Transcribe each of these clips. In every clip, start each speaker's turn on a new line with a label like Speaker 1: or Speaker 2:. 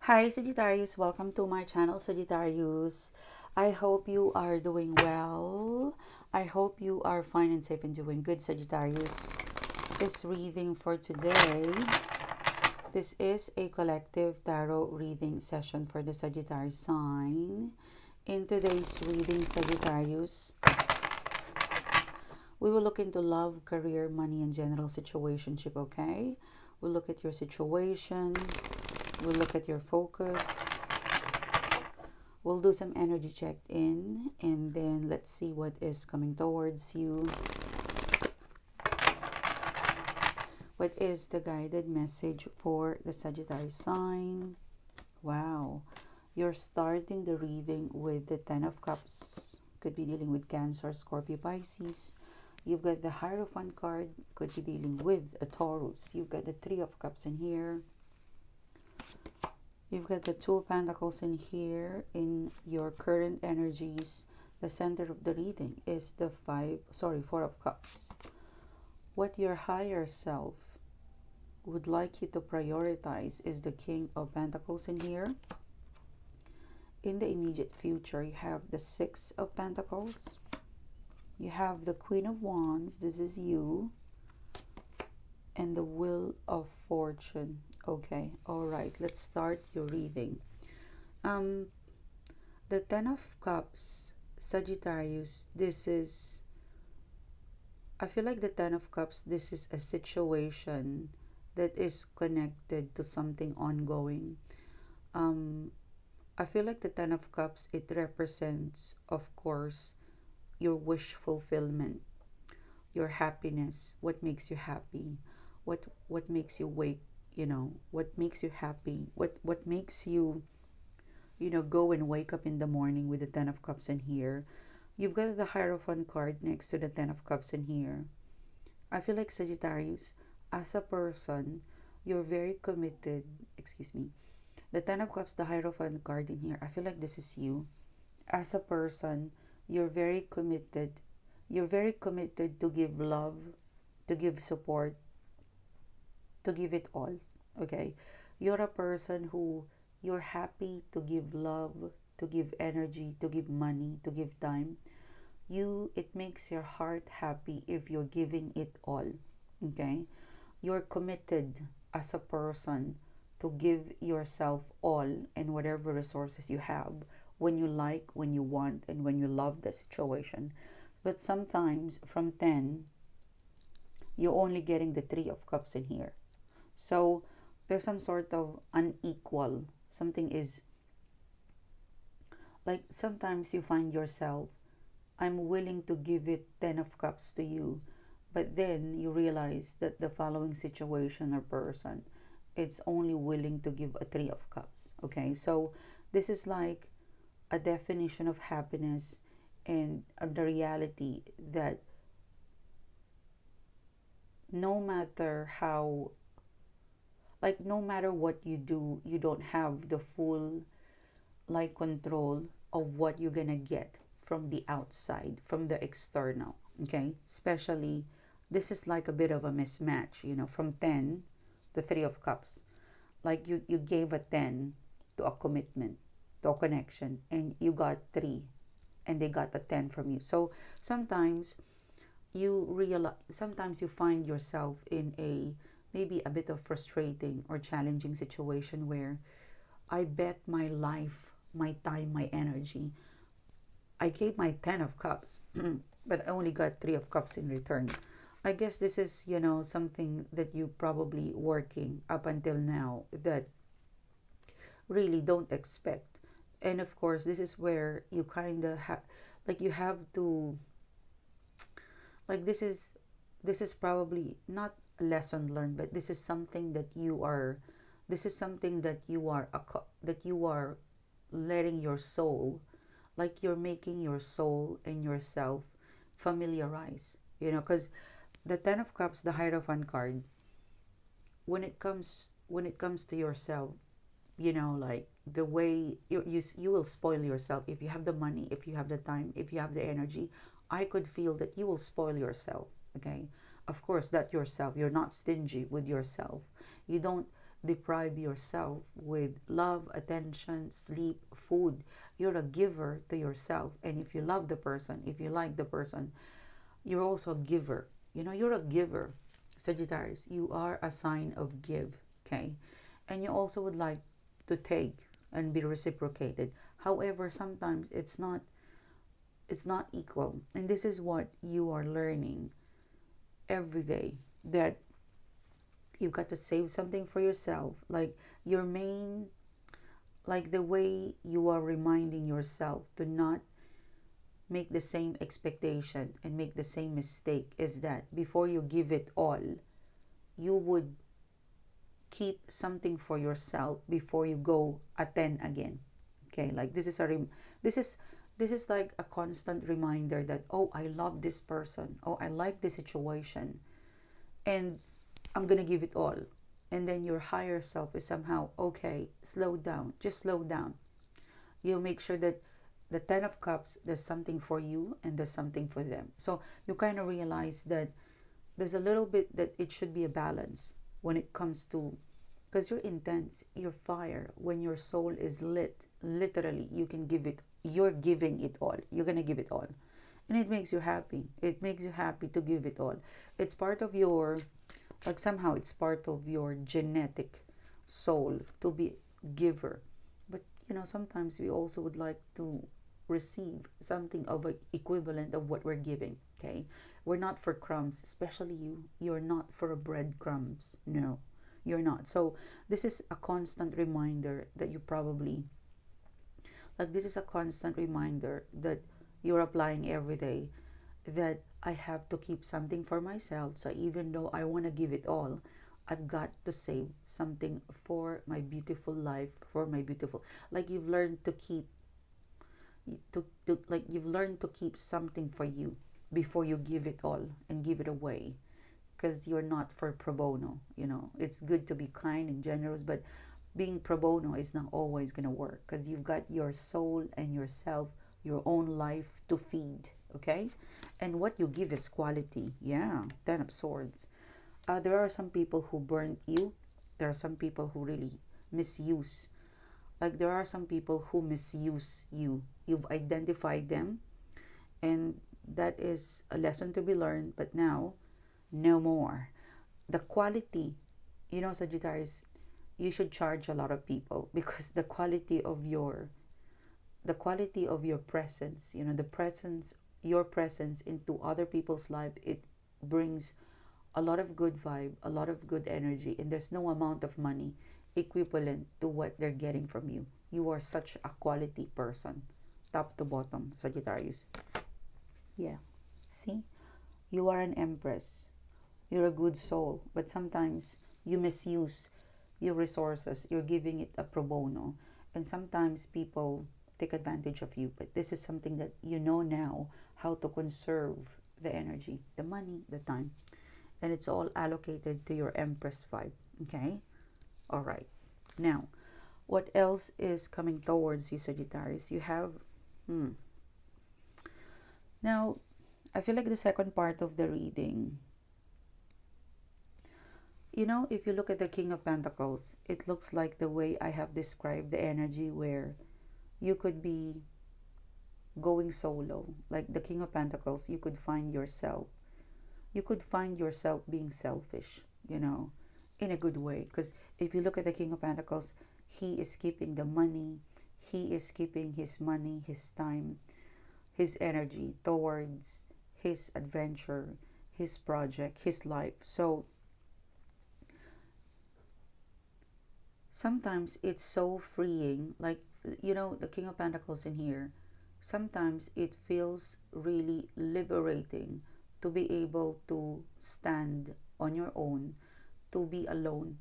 Speaker 1: Hi Sagittarius, welcome to my channel Sagittarius. I hope you are doing well. I hope you are fine and safe and doing good, Sagittarius. This reading for today, this is a collective tarot reading session for the Sagittarius sign. In today's reading, Sagittarius, we will look into love, career, money, and general situationship, okay? We'll look at your situation. We'll look at your focus. We'll do some energy check in, and then let's see what is coming towards you. What is the guided message for the Sagittarius sign? Wow. You're starting the reading with the Ten of Cups. Could be dealing with Cancer, Scorpio, Pisces. You've got the Hierophant card. Could be dealing with a Taurus. You've got the Three of Cups in here. You've got the Two of Pentacles in here. In your current energies, the center of the reading is the Four of Cups. What your higher self would like you to prioritize is the King of Pentacles in here. In the immediate future, you have the Six of Pentacles. You have the Queen of Wands. This is you. And the Wheel of Fortune. Okay, all right, let's start your reading. The Ten of Cups, Sagittarius, I feel like the Ten of Cups, this is a situation that is connected to something ongoing. I feel like the Ten of Cups, it represents, of course, your wish fulfillment, your happiness, what makes you happy, what makes you wake, what makes you happy, what makes you, go and wake up in the morning with the Ten of Cups in here. You've got the Hierophant card next to the Ten of Cups in here. I feel like Sagittarius, as a person, you're very committed, the Ten of Cups, the Hierophant card in here, I feel like this is you. As a person, you're very committed. You're very committed to give love, to give support, to give it all, okay? You're a person who you're happy to give love, to give energy, to give money, to give time. It makes your heart happy if you're giving it all, okay? You're committed as a person to give yourself all and whatever resources you have when you like, when you want, and when you love the situation. But sometimes from 10, you're only getting the Three of Cups in here. So there's some sort of unequal. Something is like sometimes you find yourself, I'm willing to give it 10 of Cups to you, but then you realize that the following situation or person, it's only willing to give a Three of Cups. Okay, so this is like a definition of happiness and the reality that no matter how, like no matter what you do, you don't have the full like control of what you're gonna get from the outside, from the external, okay? Especially this is like a bit of a mismatch, from 10, the Three of Cups, like you gave a 10 to a commitment, to a connection, and you got 3 and they got a 10 from you. So sometimes sometimes you find yourself in a maybe a bit of frustrating or challenging situation where I bet my life, my time, my energy. I gave my 10 of Cups, but I only got 3 of Cups in return. I guess this is, something that you probably working up until now that really don't expect. And of course, this is where you kind of have, like you have to, like this is probably not a lesson learned, but this is something that you are, that you are letting your soul, like you're making your soul and yourself familiarize, because the Ten of Cups, the Hierophant card, when it comes to yourself, like the way you will spoil yourself if you have the money, if you have the time, if you have the energy. I could feel that you will spoil yourself, okay? Of course, that yourself, you're not stingy with yourself. You don't deprive yourself with love, attention, sleep, food. You're a giver to yourself. And if you love the person, if you like the person, you're also a giver. You're a giver. Sagittarius, you are a sign of give, okay? And you also would like to take and be reciprocated. However, sometimes it's not equal. And this is what you are learning every day, that you've got to save something for yourself. Like your main, like the way you are reminding yourself to not make the same expectation and make the same mistake is that before you give it all, you would keep something for yourself before you go a 10 again. Okay, like this is like a constant reminder that, oh, I love this person, oh, I like this situation, and I'm gonna give it all. And then your higher self is somehow, okay, slow down, just slow down. You make sure that the 10 of cups, there's something for you and there's something for them. So you kind of realize that there's a little bit that it should be a balance when it comes to, because you're intense, you're fire. When your soul is lit, literally you can give it, you're giving it all, you're gonna give it all, and it makes you happy. It makes you happy to give it all. It's part of your, like somehow it's part of your genetic soul to be giver. But sometimes we also would like to receive something of an equivalent of what we're giving. Okay, we're not for crumbs, especially you're not for a breadcrumbs. No, you're not. So this is a constant reminder that you probably, like, this is a constant reminder that you're applying every day, that I have to keep something for myself. So even though I want to give it all, I've got to save something for my beautiful life, for my beautiful, like you've learned to keep, like you've learned to keep something for you before you give it all and give it away, because you're not for pro bono. It's good to be kind and generous, but being pro bono is not always going to work, because you've got your soul and yourself, your own life to feed. Okay, and what you give is quality. Yeah, 10 of swords. There are some people who burnt you. There are some people who really misuse, like there are some people who misuse you. You've identified them, and that is a lesson to be learned. But now, no more. The quality, Sagittarius, you should charge a lot of people, because the quality of your presence, the presence, your presence into other people's life, it brings a lot of good vibe, a lot of good energy, and there's no amount of money equivalent to what they're getting from you. You are such a quality person, top to bottom, Sagittarius. Yeah. See? You are an empress. You're a good soul, but sometimes you misuse your resources. You're giving it a pro bono, and sometimes people take advantage of you. But this is something that you know now, how to conserve the energy, the money, the time, and it's all allocated to your empress vibe. Okay? All right. Now, what else is coming towards you, Sagittarius? You have, now, I feel like the second part of the reading, if you look at the King of Pentacles, it looks like the way I have described the energy, where you could be going solo. Like the King of Pentacles, you could find yourself being selfish, in a good way. Because if you look at the King of Pentacles, he is keeping the money, he is keeping his money, his time, his energy towards his adventure, his project, his life. So sometimes it's so freeing, like, the King of Pentacles in here, sometimes it feels really liberating to be able to stand on your own, to be alone,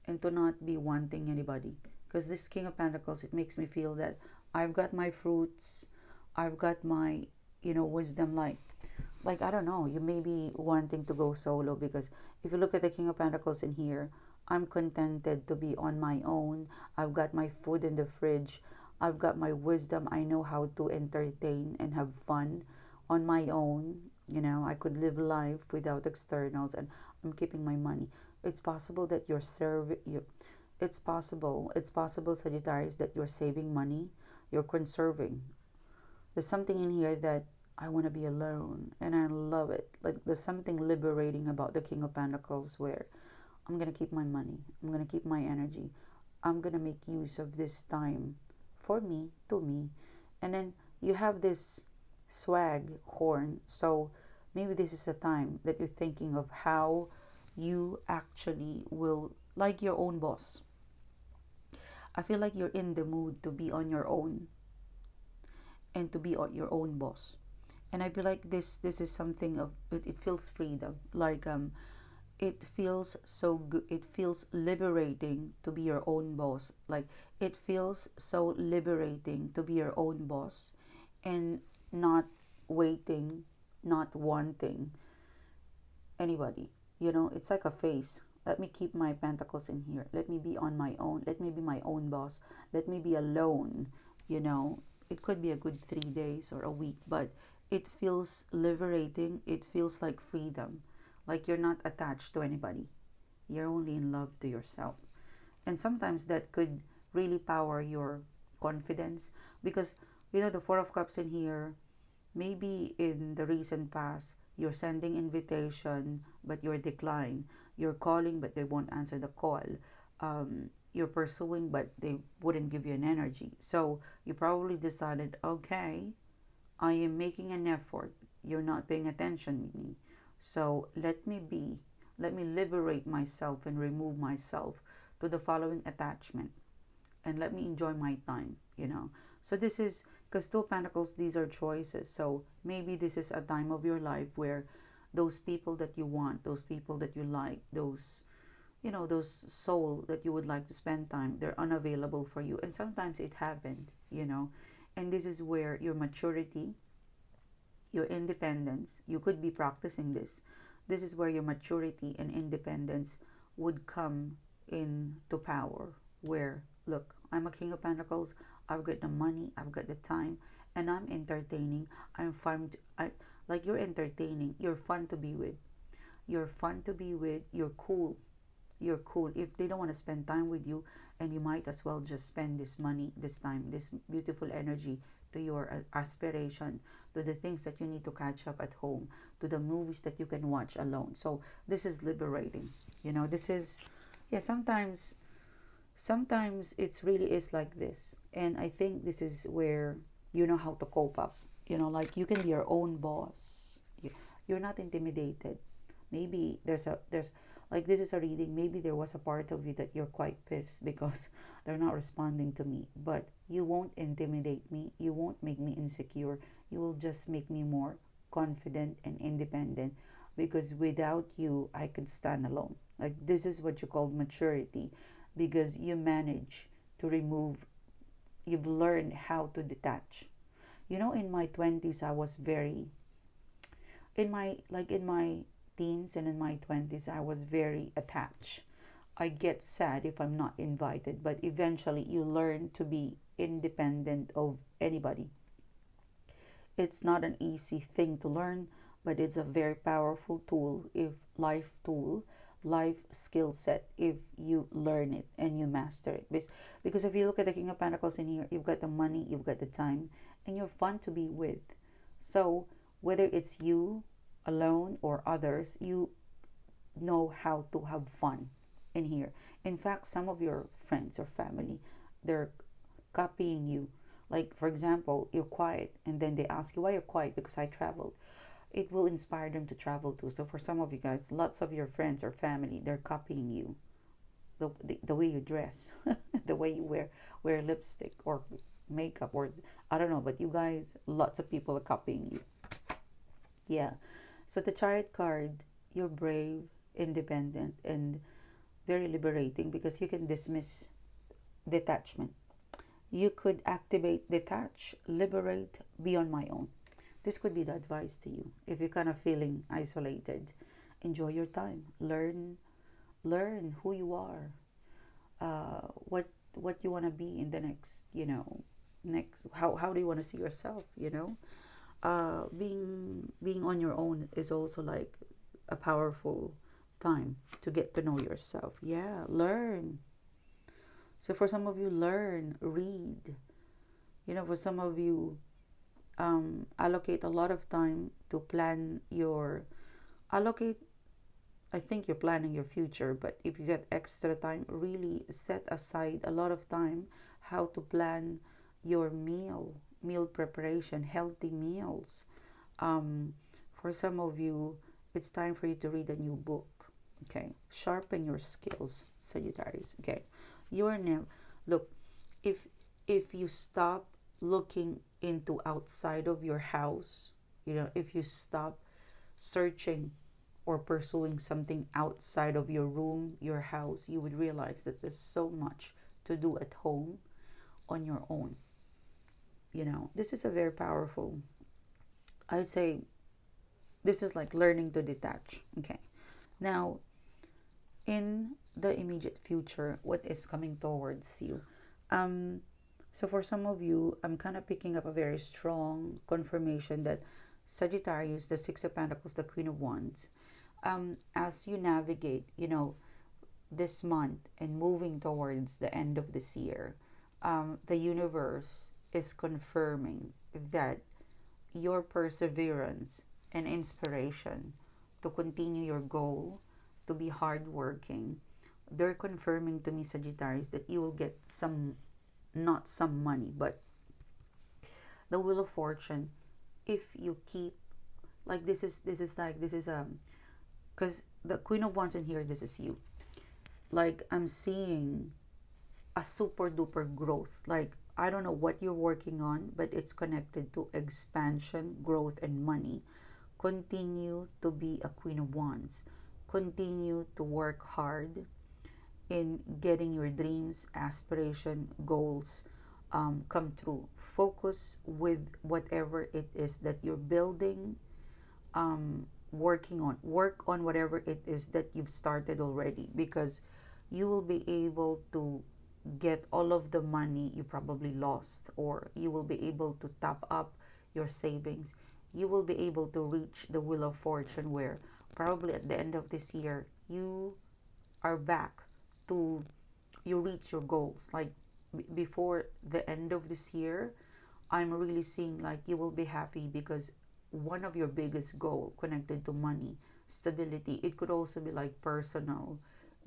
Speaker 1: and to not be wanting anybody. Because this King of Pentacles, it makes me feel that I've got my fruits, I've got my, wisdom. Like I don't know, you may be wanting to go solo, because if you look at the King of Pentacles in here, I'm contented to be on my own. I've got my food in the fridge. I've got my wisdom. I know how to entertain and have fun on my own. I could live life without externals, and I'm keeping my money. It's possible that it's possible, Sagittarius, that you're saving money, you're conserving. There's something in here that I want to be alone, and I love it. Like, there's something liberating about the King of Pentacles, where I'm going to keep my money, I'm going to keep my energy, I'm going to make use of this time for me, to me. And then you have this swag horn. So maybe this is a time that you're thinking of how you actually will, like your own boss. I feel like you're in the mood to be on your own and to be on your own boss. And I feel like this is something of it feels freedom. Like it feels so good, it feels liberating to be your own boss. Like, it feels so liberating to be your own boss, and not waiting, not wanting anybody. It's like a phase. Let me keep my pentacles in here, let me be on my own, let me be my own boss, let me be alone. you know it could be a good 3 days or a week, but it feels liberating, it feels like freedom. Like, you're not attached to anybody, you're only in love to yourself. And sometimes that could really power your confidence, because the Four of Cups in here, maybe in the recent past you're sending invitation but you're declined, you're calling but they won't answer the call, you're pursuing but they wouldn't give you an energy. So you probably decided, okay, I am making an effort, you're not paying attention to me, so let me liberate myself and remove myself to the following attachment, and let me enjoy my time. So this is, because Two of Pentacles, these are choices. So maybe this is a time of your life where those people that you want, those people that you like, those soul that you would like to spend time, they're unavailable for you. And sometimes it happened. And this is where your maturity, your independence, you could be practicing this. This is where your maturity and independence would come into power. Where, look, I'm a King of Pentacles, I've got the money, I've got the time, and I'm entertaining. I'm fun. Like, you're entertaining, you're fun to be with. You're fun to be with, you're cool. You're cool. If they don't want to spend time with you, and you might as well just spend this money, this time, this beautiful energy to your aspiration, to the things that you need to catch up at home, to the movies that you can watch alone. So this is liberating. This is, yeah, sometimes it's really is like this. And I think this is where you know how to cope up. Like, you can be your own boss. You're not intimidated. Maybe there's like, this is a reading, maybe there was a part of you that you're quite pissed because they're not responding to me, but you won't intimidate me, you won't make me insecure, you will just make me more confident and independent, because without you I could stand alone. Like, this is what you call maturity, because you manage to remove, you've learned how to detach. In my 20s I was very, in my teens and in my 20s I was very attached. I get sad if I'm not invited, but eventually you learn to be independent of anybody. It's not an easy thing to learn, but it's a very powerful tool, life skill set, if you learn it and you master it. Because if you look at the King of Pentacles in here, you've got the money, you've got the time, and you're fun to be with. So whether it's you alone or others, you know how to have fun in here. In fact, some of your friends or family, they're copying you. Like, for example, you're quiet and then they ask you why you're quiet, because I traveled. It will inspire them to travel too. So for some of you guys, lots of your friends or family, they're copying you. The way you dress, the way you wear lipstick or makeup, or I don't know, but you guys, lots of people are copying you. Yeah. So the Chariot card, you're brave, independent, and very liberating, because you can dismiss detachment. You could activate, detach, liberate, be on my own. This could be the advice to you. If you're kind of feeling isolated, enjoy your time. Learn who you are, what you want to be in the next. How do you want to see yourself? Being on your own is also like a powerful time to get to know yourself. Yeah, learn. So for some of you, learn, read. You know, for some of you, allocate a lot of time to plan your, allocate, I think you're planning your future, but if you get extra time, really set aside a lot of time how to plan your meal preparation, healthy meals. Um, for some of you, it's time for you to read a new book. Okay, sharpen your skills, Sagittarius. Okay, you're now, look, if you stop looking into outside of your house, you know, if you stop searching or pursuing something outside of your room, your house, you would realize that there's so much to do at home on your own. You know, this is a very powerful, I'd say, this is like learning to detach. Okay, now in the immediate future, what is coming towards you? Um, so for some of you, I'm kind of picking up a very strong confirmation that Sagittarius, the Six of Pentacles, the Queen of Wands, as you navigate, you know, this month and moving towards the end of this year, the universe is confirming that your perseverance and inspiration to continue your goal, to be hardworking, they're confirming to me, Sagittarius, that you will get some, not some money, but the Wheel of Fortune, if you keep, like, this is because the Queen of Wands in here, this is you. Like, I'm seeing a super duper growth. Like, I don't know what you're working on, but it's connected to expansion, growth, and money. Continue to be a Queen of Wands. Continue to work hard in getting your dreams, aspiration, goals come true. Focus with whatever it is that you're building, working on. Work on whatever it is that you've started already, because you will be able to get all of the money you probably lost, or you will be able to top up your savings. You will be able to reach the Wheel of Fortune, where probably at the end of this year you are back to, you reach your goals. Like, before the end of this year, I'm really seeing like you will be happy, because one of your biggest goal connected to money, stability, it could also be like personal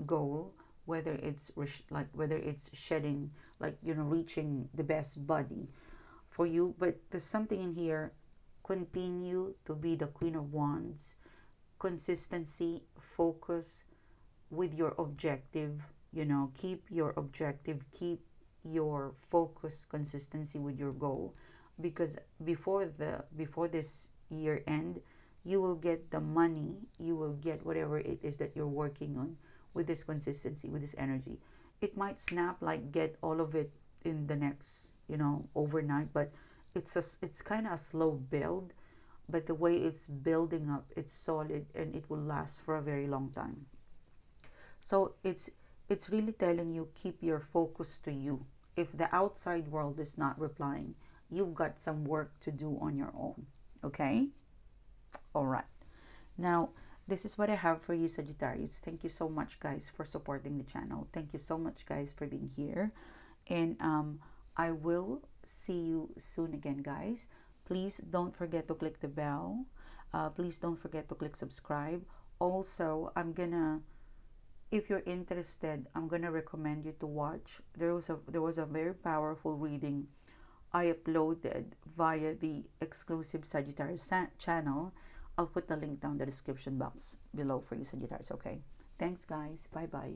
Speaker 1: goal, whether it's like, whether it's shedding, like, you know, reaching the best body for you. But there's something in here, continue to be the Queen of Wands, consistency, focus with your objective, you know, keep your objective, keep your focus, consistency with your goal, because before this year end, you will get the money, you will get whatever it is that you're working on, with this consistency, with this energy. It might snap, like get all of it in the next, you know, overnight, but it's kind of a slow build, but the way it's building up, it's solid, and it will last for a very long time. So it's really telling you, keep your focus to you. If the outside world is not replying, you've got some work to do on your own. Okay? All right. Now, this is what I have for you, Sagittarius. Thank you so much, guys, for supporting the channel. Thank you so much, guys, for being here. And I will see you soon again, guys. Please don't forget to click the bell. Please don't forget to click subscribe. Also, if you're interested, I'm gonna recommend you to watch. There was a very powerful reading I uploaded via the exclusive Sagittarius channel. I'll put the link down in the description box below for you, Sagittarius. Okay. Thanks, guys. Bye bye.